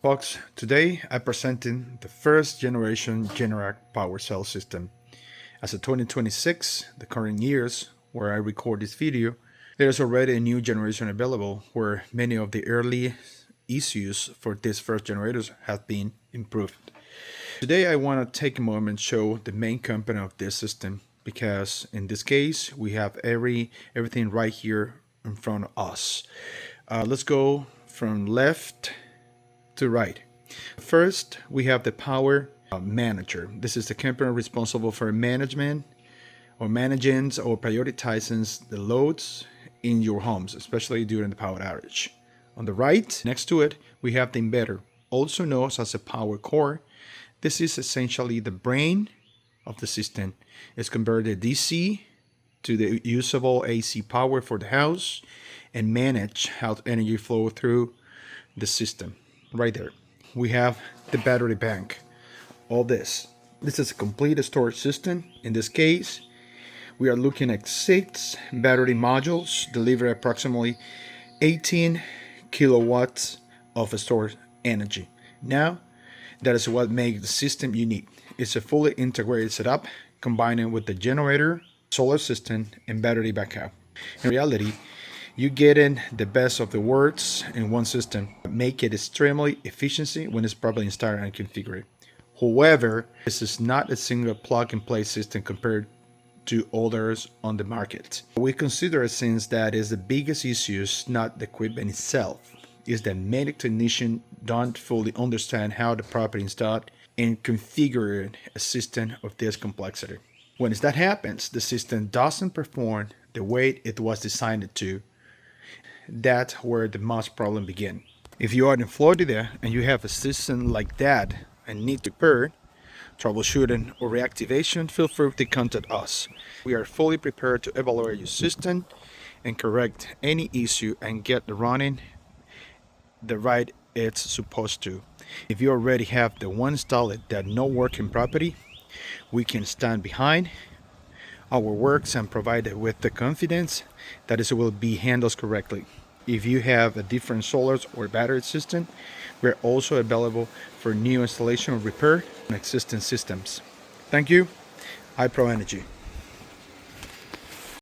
Folks, today I'm presenting the first generation GENERAC power cell system. As of 2026, the current years where I record this video, there's already a new generation available where many of the early issues for these first generators have been improved. Today I want to take a moment and show the main component of this system because in this case we have everything right here in front of us. Let's go from left to right. First, we have the power manager. This is the component responsible for management or managing or prioritizing the loads in your homes, especially during the power outage. On the right, next to it, we have the inverter, also known as a power core. This is essentially the brain of the system. It's converted DC to the usable AC power for the house and manage how energy flow through the system. Right there, we have the battery bank. All this is a complete storage system. In this case, we are looking at 6 battery modules deliver approximately 18 kilowatts of stored energy. Now, that is what makes the system unique. It's a fully integrated setup, combining with the generator, solar system, and battery backup. In reality, you get in the best of the worlds in one system, make it extremely efficient when it's properly installed and configured. However, this is not a single plug-and-play system compared to others on the market. We consider it since that is the biggest issue is not the equipment itself, is that many technicians don't fully understand how the properly installed and configure a system of this complexity. When that happens, the system doesn't perform the way it was designed to. That's where the most problem begin. If you are in Florida and you have a system like that and need repair, troubleshooting, or reactivation, feel free to contact us. We are fully prepared to evaluate your system and correct any issue and get the running the right it's supposed to. If you already have the one installed that not working properly, we can stand behind our works and provide it with the confidence that it will be handled correctly. If you have a different solar or battery system, we're also available for new installation or repair on existing systems. Thank you. iProEnergy.